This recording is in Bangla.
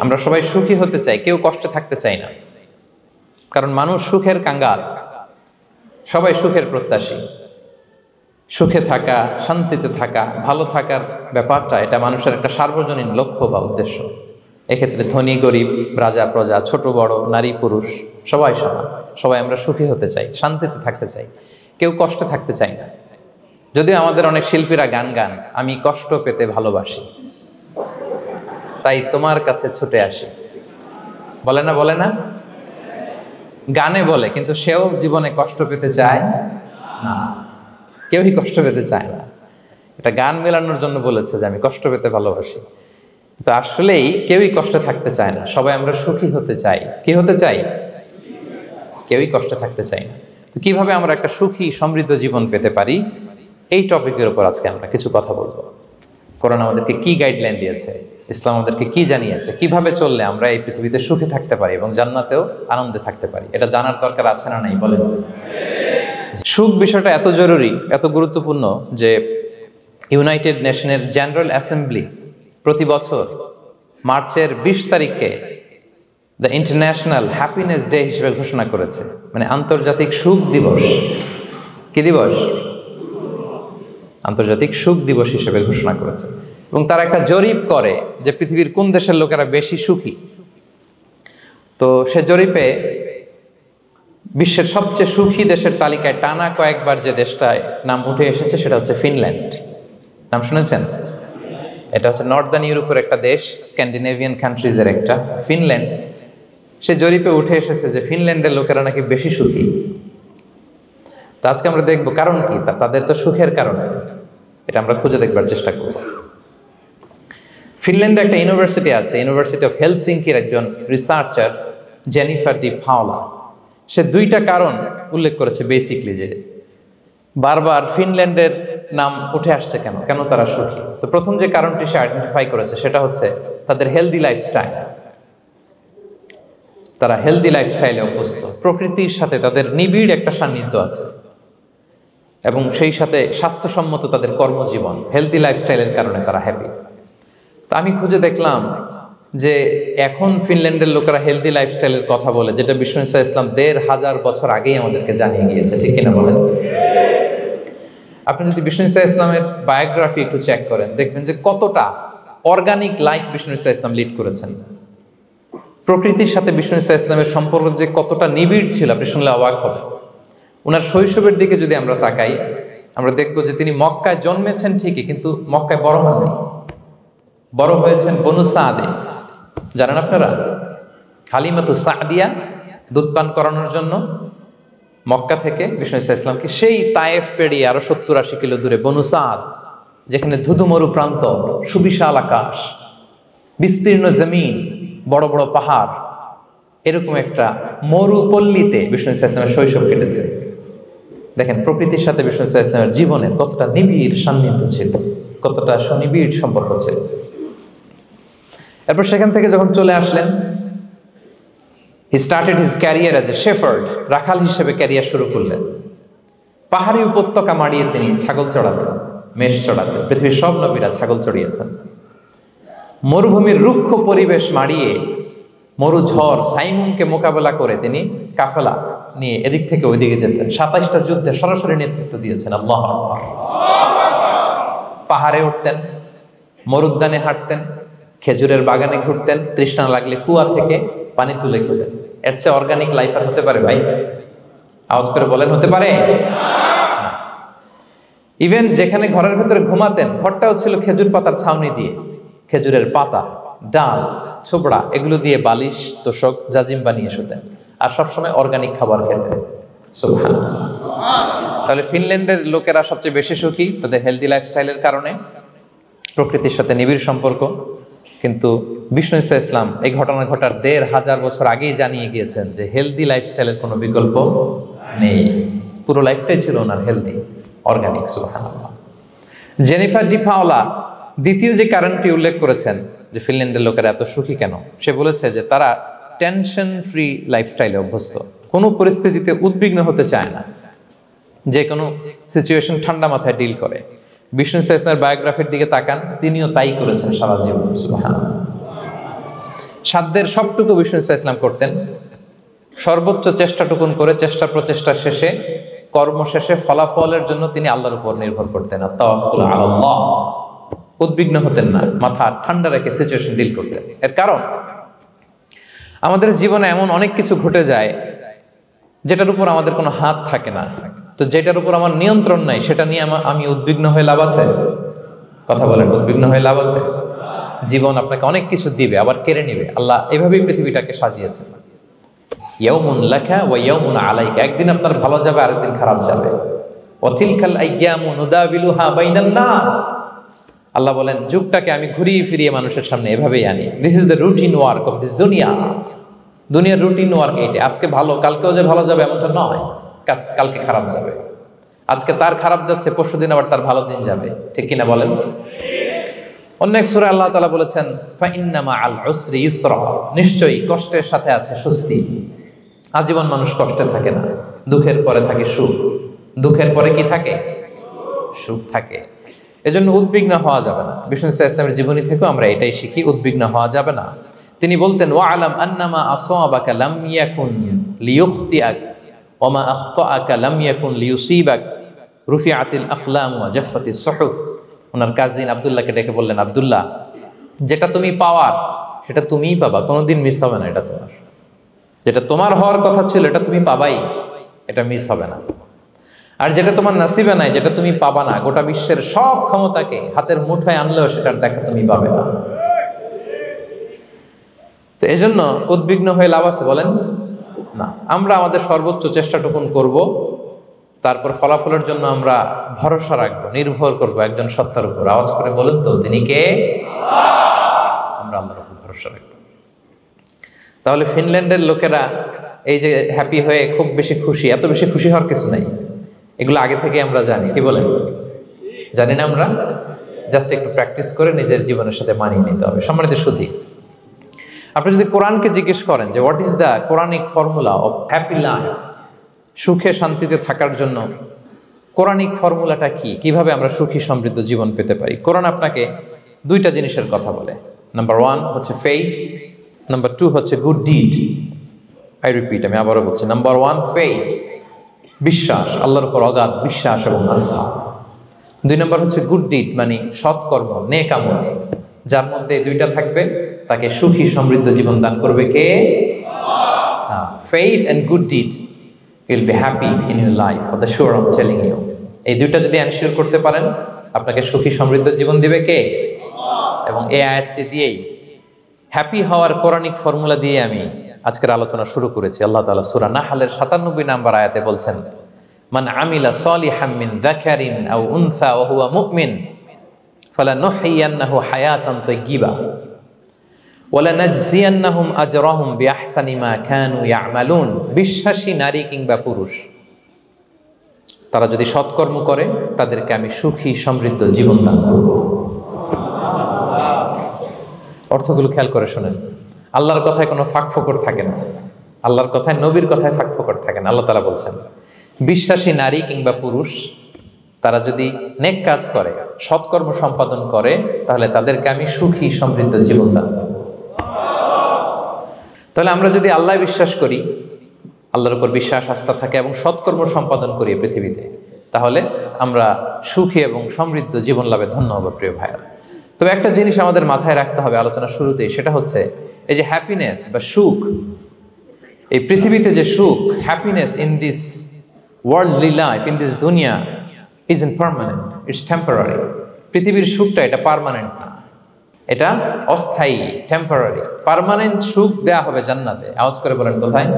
আমরা সবাই সুখী হতে চাই, কেউ কষ্টে থাকতে চাই না। কারণ মানুষ সুখের কাঙ্গাল, সবাই সুখের প্রত্যাশী। সুখে থাকা, শান্তিতে থাকা, ভালো থাকার ব্যাপারটা এটা মানুষের একটা সার্বজনীন লক্ষ্য বা উদ্দেশ্য। এক্ষেত্রে ধনী গরিব, রাজা প্রজা, ছোট বড়, নারী পুরুষ সবাই সমান। সবাই আমরা সুখী হতে চাই, শান্তিতে থাকতে চাই, কেউ কষ্টে থাকতে চাই না। যদিও আমাদের অনেক শিল্পীরা গান গান, আমি কষ্ট পেতে ভালোবাসি, তাই তোমার কাছে ছুটে আসি, বলে না? বলে না? গানে বলে, কিন্তু সেও জীবনে কষ্ট পেতে চায় না। কেউই কষ্ট পেতে চায় না। এটা গান মেলানোর জন্য বলেছে যে আমি কষ্ট পেতে ভালোবাসি, তো আসলেই কেউই কষ্টে থাকতে চায় না। সবাই আমরা সুখী হতে চাই। কি হতে চাই? কেউই কষ্টে থাকতে চাই না। তো কিভাবে আমরা একটা সুখী সমৃদ্ধ জীবন পেতে পারি, এই টপিকের উপর আজকে আমরা কিছু কথা বলবো। কোরআন আমাদেরকে কি গাইডলাইন দিয়েছে, ইসলাম আমাদেরকে কি জানিয়েছে, কিভাবে চললে আমরা এই পৃথিবীতে সুখে থাকতে পারি এবং জান্নাতেও আনন্দে থাকতে পারি, এটা জানার দরকার আছে না নাই? বলেন। সুখ বিষয়টা এত জরুরি, এত গুরুত্বপূর্ণ যে ইউনাইটেড নেশনের জেনারেল অ্যাসেম্বলি প্রতি বছর মার্চের 20 তারিখকে দ্য ইন্টারন্যাশনাল হ্যাপিনেস ডে হিসেবে ঘোষণা করেছে, মানে আন্তর্জাতিক সুখ দিবস। কি দিবস? আন্তর্জাতিক সুখ দিবস হিসেবে ঘোষণা করেছে। এবং তারা একটা জরিপ করে যে পৃথিবীর কোন দেশের লোকেরা বেশি সুখী। তো সে জরিপে বিশ্বের সবচেয়ে সুখী দেশের তালিকায় টানা কয়েকবার যে দেশটায় নাম উঠে এসেছে সেটা হচ্ছে ফিনল্যান্ড। নাম শুনেছেন? এটা হচ্ছে নর্দার্ন ইউরোপের একটা দেশ, স্ক্যান্ডিনেভিয়ান কান্ট্রিজের একটা, ফিনল্যান্ড। সে জরিপে উঠে এসেছে যে ফিনল্যান্ডের লোকেরা নাকি বেশি সুখী। তো আজকে আমরা দেখবো কারণ কি, তাদের তো সুখের কারণ এটা আমরা খুঁজে দেখবার চেষ্টা করব। ফিনল্যান্ডে একটা ইউনিভার্সিটি আছে, ইউনিভার্সিটি অফ হেলসিঙ্কির একজন রিসার্চার জেনিফার ডি পাওলা। সে 2টা কারণ উল্লেখ করেছে বেসিকলি, যে বারবার ফিনল্যান্ডের নাম উঠে আসছে কেন, কেন তারা সুখী। তো প্রথম যে কারণটি সে আইডেন্টিফাই করেছে সেটা হচ্ছে তাদের হেলদি লাইফস্টাইল। তারা হেলদি লাইফস্টাইলে অভ্যস্ত, প্রকৃতির সাথে তাদের নিবিড় একটা সান্নিধ্য আছে এবং সেই সাথে স্বাস্থ্যসম্মত তাদের কর্মজীবন। হেলদি লাইফস্টাইলের কারণে তারা হ্যাপি। তা আমি খুঁজে দেখলাম যে এখন ফিনল্যান্ডের লোকেরা হেলদি লাইফস্টাইলের কথা বলে, যেটা বিষ্ণু ইসলাম 1500 বছর আগেই আমাদেরকে জানিয়ে গিয়েছে। ঠিক কিনা বলেন? আপনি যদি বিষ্ণু ইসলামের বায়োগ্রাফি একটু চেক করেন, দেখবেন যে কতটা অর্গানিক লাইফ বিষ্ণু ইসলাম লিড করেছেন। প্রকৃতির সাথে বিষ্ণু ইসলামের সম্পর্ক যে কতটা নিবিড় ছিল, আপনি শুনলে অবাক হবেন। ওনার শৈশবের দিকে যদি আমরা তাকাই, আমরা দেখবো যে তিনি মক্কায় জন্মেছেন ঠিকই, কিন্তু মক্কায় বড় হননি। বড় হয়েছেন বনু সাদে। জানেন আপনারা? হালিমাতু সাদিয়া দুধ পান করানোর জন্য মক্কা থেকে বিষ্ণু ইসলামকে সেই তায়েফ পেরিয়ে আরো 70-80 কিলো দূরে বনু সাদ, যেখানে ধুধুমরু প্রান্ত, সুবিশাল আকাশ, বিস্তীর্ণ জমিন, বড় বড় পাহাড়, এরকম একটা মরুপল্লীতে বিষ্ণু ইসলামের শৈশব কেটেছে। দেখেন প্রকৃতির সাথে বিষ্ণু ইসলামের জীবনের কতটা নিবিড় সান্নিধ্য ছিল, কতটা সুনিবিড় সম্পর্ক ছিল। এরপর সেখান থেকে যখন চলে আসলেন, he started his career as a shepherd, রাখাল হিসেবে ক্যারিয়ার শুরু করলেন। পাহাড়ি উপত্যকা মাড়িয়ে তিনি ছাগল চড়াতেন, মেষ চড়াতেন। পৃথিবীর সব নবীরা ছাগল চড়িয়েছেন। মরুভূমির রুক্ষ পরিবেশ মাড়িয়ে মরু ঝড় সাইমুনকে মোকাবেলা করে তিনি কাফেলা নিয়ে এদিক থেকে ওইদিকে যেতেন। 27টা যুদ্ধে সরাসরি নেতৃত্ব দিয়েছেন। আল্লাহু আকবার। পাহাড়ে উঠতেন, মরুদ্যানে হাঁটতেন, খেজুরের বাগানে ঘুরতেন, তৃষ্ণা লাগলে কুয়া থেকে পানি তুলে খেতেন। এর চেয়ে অর্গানিক লাইফ আর হতে পারে ভাই? আওয়াজ করে বলেন, হতে পারে? ইভেন যেখানে ঘরের ভেতরে ঘুমাতেন, ঘরটাও ছিল খেজুর পাতার ছাউনি দিয়ে। খেজুরের পাতা, ডাল, ছোবড়া এগুলো দিয়ে বালিশ, তোষক, জাজিম বানিয়ে শুতেন। আর সবসময় অর্গানিক খাবার খেতেন। সুবহানাল্লাহ। তাহলে ফিনল্যান্ডের লোকেরা সবচেয়ে বেশি সুখী তাদের হেলদি লাইফস্টাইলের কারণে, প্রকৃতির সাথে নিবিড় সম্পর্ক। কিন্তু বিষ্ণু ইসলাম এই ঘটনা ঘটার 1500 বছর আগেই জানিয়ে গিয়েছেন যে হেলদি লাইফস্টাইলের কোনো বিকল্প নেই। পুরো লাইফটাই ছিল ওনার হেলদি, অর্গানিক। সুবহানাল্লাহ। জেনিফার ডি পাওলা দ্বিতীয় যে কারণটি উল্লেখ করেছেন যে ফিনল্যান্ডের লোকেরা এত সুখী কেন, সে বলেছে যে তারা টেনশন ফ্রি লাইফস্টাইলে অভ্যস্ত। কোনো পরিস্থিতিতে উদ্বিগ্ন হতে চায় না, যে কোনো সিচুয়েশন ঠান্ডা মাথায় ডিল করে। বিষ্ণু ইসলামের বায়োগ্রাফির দিকে তাকান, তিনিও তাই করেছেন সারা জীবন। সুবহানাল্লাহ। সাধ্যের সবটুকু বিষ্ণু ইসলাম করতেন, সর্বোচ্চ চেষ্টাটুকুন করে চেষ্টা প্রচেষ্টা শেষে কর্ম শেষে ফলাফলের জন্য তিনি আল্লাহর উপর নির্ভর করতেন। আর তাওয়াক্কুল আলাল্লাহ, উদ্বিগ্ন হতেন না, মাথা ঠান্ডা রেখে সিচুয়েশন ডিল করতেন। এর কারণ আমাদের জীবনে এমন অনেক কিছু ঘটে যায় যেটার উপর আমাদের কোনো হাত থাকে না। তো যেটার উপর আমার নিয়ন্ত্রণ নাই সেটা নিয়ে আমি উদ্বিগ্ন হয়ে লাভ আছে? কথা বলেন, উদ্বিগ্ন হয়ে লাভ আছে? জীবন আপনাকে অনেক কিছু দিবে, আবার কেড়ে নিবে। আল্লাহ এভাবেই পৃথিবীটাকে সাজিয়েছেন। ইয়াউমুন লাকা ওয়া ইয়াউমুন আলাইকা, একদিন আপনার ভালো যাবে, আরেকদিন খারাপ যাবে। ওয়া তিলকাল আইয়ামু নুদাবিলুহা বাইনান নাস, আল্লাহ বলেন যুগটাকে আমি ঘুরিয়ে ফিরিয়ে মানুষের সামনে এভাবেই আনি। This is the routine work of this দুনিয়া। দুনিয়ার রুটিন ওয়ার্ক এইটা। আজকে ভালো, কালকেও যে ভালো যাবে এমনটা নয়, কালকে খারাপ যাবে। আজকে তার খারাপ যাচ্ছে, পরশুদিন আবার তার ভালো দিন যাবে, ঠিক কিনা বলেন? অন্য এক সূরায় আল্লাহ তাআলা বলেছেন ফাইন্না মাআল উসরি ইউসরা, নিশ্চয়ই কষ্টের সাথে আছে স্বস্তি। আজীবন মানুষ কষ্টে থাকে না, দুঃখের পরে থাকে সুখ। দুঃখের পরে কি থাকে? সুখ থাকে। এজন্য উদ্বিগ্ন হওয়া যাবে না। বিষ্ণু ইসলামের জীবনী থেকেও আমরা এটাই শিখি, উদ্বিগ্ন হওয়া যাবে না। তিনি বলতেন ওয়া আলাম আন্নামা আসাবাকা লাম ইয়াকুন লিয়ুখতিআক ওয়া মা আখতাআকা লাম ইয়াকুন লিয়ুসিবাক রুফিআতিল আকলাম ওয়া জাফফাতিস সুহুফ। ওনার কাজিন আব্দুল্লাহকে ডেকে বললেন, আব্দুল্লাহ, যেটা তুমি পাওয়ার সেটা তুমিই পাবা, কোনোদিন মিস হবে না। এটা তোমার, যেটা তোমার হওয়ার কথা ছিল এটা তুমি পাবাই, এটা মিস হবে না। আর যেটা তোমার নাসিবে নাই, যেটা তুমি পাবা না, গোটা বিশ্বের সব ক্ষমতাকে হাতের মুঠোয় আনলেও সেটার দেখা তুমি পাবে না। তো এই জন্য উদ্বিগ্ন হয়ে লাভ আছে বলেন না। আমরা আমাদের সর্বোচ্চ চেষ্টাটুকুন করব, তারপর ফলাফলের জন্য আমরা ভরসা রাখবো, নির্ভর করবো একজন সত্তার উপর। আওয়াজ করে বলেন তো, তিনি কে? আমরা আল্লাহর উপর ভরসা রাখবো। তাহলে ফিনল্যান্ডের লোকেরা এই যে হ্যাপি হয়ে খুব বেশি খুশি, এত বেশি খুশি হওয়ার কিছু নাই। এগুলো আগে থেকে আমরা জানি, কি বলেন? জানি না আমরা? জাস্ট একটু প্র্যাকটিস করে নিজের জীবনের সাথে মানিয়ে নিতে হবে। সম্মানিত সুধী, আপনি যদি কোরআনকে জিজ্ঞেস করেন যে what is the Quranic formula of happy life, সুখে শান্তিতে থাকার জন্য কোরআনিক ফর্মুলাটা কি, কিভাবে আমরা সুখী সমৃদ্ধ জীবন পেতে পারি, কোরআন আপনাকে দুইটা জিনিসের কথা বলে। নাম্বার 1 হচ্ছে ফেইথ, নাম্বার 2 হচ্ছে গুড ডিড। আই রিপিট, আমি আবারও বলছি, নাম্বার 1 ফেইথ, বিশ্বাস, আল্লাহর উপর অগাধ বিশ্বাস এবং আস্থা। 2 নম্বর হচ্ছে গুড ডিড, মানে সৎকর্ম, নেক আমল। যার মধ্যে দুইটা থাকবে তাকে সুখী সমৃদ্ধ জীবন দান করবে কে? Faith and good deed, you will be happy in your life for the sure, I am telling you. এই দুইটা যদি এনশিওর করতে পারেন, আপনাকে সুখী সমৃদ্ধ জীবন দিবে কে? এবং এই আয়াতটি দিয়েই, হ্যাপি হওয়ার কোরআনিক ফর্মুলা দিয়ে আমি আজকের আলোচনা শুরু করেছি। আল্লাহ তাআলা সূরা নাহলের 97 নম্বর আয়াতে বলছেন, মান আমিলা সলিহাম মিন যাকারিন আও উনসা ওয়া হুয়া মুমিন ফালানুহইয়ান্নাহু হায়াতান তাইয়্যিবা ওয়া লানাজজিয়ান্নাহুম আজরাহুম বিআহসানি মা কানু ইয়ামালুন। বিশ্বাসী নারী কিংবা পুরুষ তারা যদি সৎকর্ম করে, তাদেরকে আমি সুখী সমৃদ্ধ জীবন দান করব। অর্থগুলো খেয়াল করে শোনেন। আল্লাহর কথায় কোনো ফাঁকফোকর থাকে না, আল্লাহর কথায়, নবীর কথায় ফাঁকফোকর থাকে না। আল্লাহ তাআলা বলছেন বিশ্বাসী নারী কিংবা পুরুষ তারা যদি নেক কাজ করে, সৎকর্ম সম্পাদন করে, তাহলে তাদেরকে আমি সুখী সমৃদ্ধ জীবন দান করব। তাহলে আমরা যদি আল্লাহ বিশ্বাস করি, আল্লাহর উপর বিশ্বাস আস্থা থাকে এবং সৎকর্ম সম্পাদন করি পৃথিবীতে, তাহলে আমরা সুখী এবং সমৃদ্ধ জীবন লাভে ধন্য হব প্রিয় ভাইরা। তবে একটা জিনিস আমাদের মাথায় রাখতে হবে আলোচনার শুরুতেই, সেটা হচ্ছে এই যে হ্যাপিনেস বা সুখ, এই পৃথিবীতে যে সুখ, happiness in this worldly life, in this দুনিয়া is impermanent, it's temporary. পৃথিবীর সুখটা এটা পার্মানেন্ট না, এটা অস্থায়ী, টেম্পোরারি। পার্মানেন্ট সুখ দেয়া হবে জান্নাতে। আওয়াজ করে বলেন কোথায়?